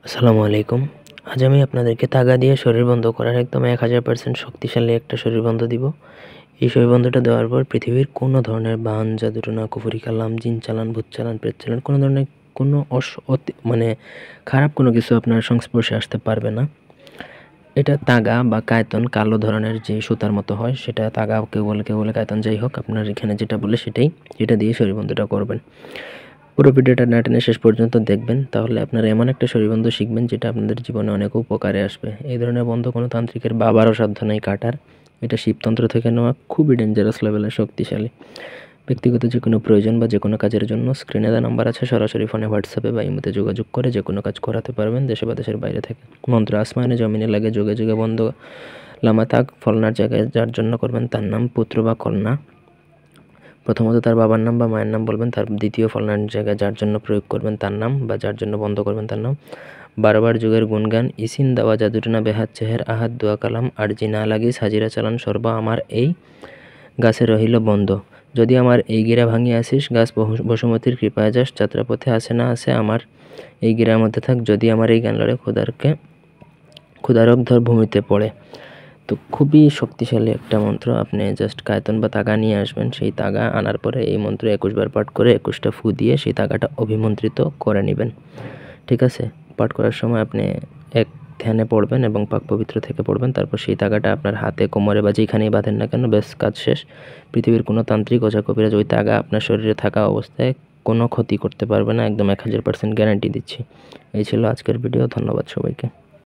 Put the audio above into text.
আসসালামু আলাইকুম। আজ আমি আপনাদেরকে তাগা দিয়ে শরীর বন্ধ করার একদম 1000% শক্তিশালী একটা শরীর বন্ধ দিব। এই শরীর বন্ধটা দেওয়ার পর পৃথিবীর কোনো ধরনের বান, জাদুটোনা, কুফরি কালাম, জিন চালান, ভূত চালান, প্রেত চালান কোনো ধরনের কোনো মানে খারাপ কোনো কিছু আপনার সংস্পর্শে আসতে পারবে না। এটা তাগা বা কায়তন, কালো ধরনের যে সুতার মতো হয় সেটা তাগা, কেউ বলে কায়তন, যাই হোক আপনার এখানে যেটা বলে সেটাই, এটা দিয়ে শরীর বন্ধটা করবেন। পুরো ভিডিওটা না টেনে শেষ পর্যন্ত দেখবেন, তাহলে আপনারা এমন একটা শরীরবন্ধ শিখবেন যেটা আপনাদের জীবনে অনেক উপকারে আসবে। এই ধরনের বন্ধ কোনো তান্ত্রিকের বাবারও সাধ্য নেই কাটার। এটা শিবতন্ত্র থেকে নেওয়া, খুবই ডেঞ্জারাস লেভেলের শক্তিশালী। ব্যক্তিগত যে কোনো প্রয়োজন বা যে কোনো কাজের জন্য স্ক্রিনে দেওয়া নাম্বার আছে, সরাসরি ফোনে, হোয়াটসঅ্যাপে বা ইমোতে যোগাযোগ করে যে কোনো কাজ করাতে পারবেন, দেশে বা দেশের বাইরে থেকে। মন্ত্র আসমানে জমিনে লাগে, যোগে যোগে বন্ধ। লামা তাক ফলনার জায়গায় যার জন্য করবেন তার নাম, পুত্র বা কন্যা প্রথমত তার বাবার নাম বা মায়ের নাম বলবেন, তার দ্বিতীয় ফলনার জায়গায় যার জন্য প্রয়োগ করবেন তার নাম বা যার জন্য বন্ধ করবেন তার নাম। বারবার যুগের গুণগান, ইসিন দাওয়া জাদুটনা বেহাত চেহের আহাত দোয়া কালাম, আরজি না লাগিস হাজিরা চালান সর্বা আমার এই গাছে রহিল বন্ধ। যদি আমার এই গিরা ভাঙিয়ে আসিস, গাছ বসুমতির কৃপায় যাস, যাত্রাপথে আসে না আসে আমার এই গিরার মধ্যে থাক, যদি আমার এই জ্ঞান লড়ে ক্ষুদারক ধর ভূমিতে পড়ে। তো খুবই শক্তিশালী একটা মন্ত্র। আপনি জাস্ট কায়তন বা তাগা নিয়ে আসবেন, সেই তাগা আনার পরে এই মন্ত্র 21 বার পাঠ করে 21টা ফু দিয়ে সেই তাগাটা অভিমন্ত্রিত করে নেবেন। ঠিক আছে? পাঠ করার সময় আপনি এক ধ্যানে পড়বেন এবং পাক পবিত্র থেকে পড়বেন। তারপর সেই তাগাটা আপনার হাতে, কোমরে বা যেখানেই বাঁধেন না কেন, ব্যাস কাজ শেষ। পৃথিবীর কোনো তান্ত্রিক, ওঝা, কবিরাজ ওই তাগা আপনার শরীরে থাকা অবস্থায় কোনো ক্ষতি করতে পারবে না, একদম 1000% গ্যারান্টি দিচ্ছি। এই ছিল আজকের ভিডিও। ধন্যবাদ সবাইকে।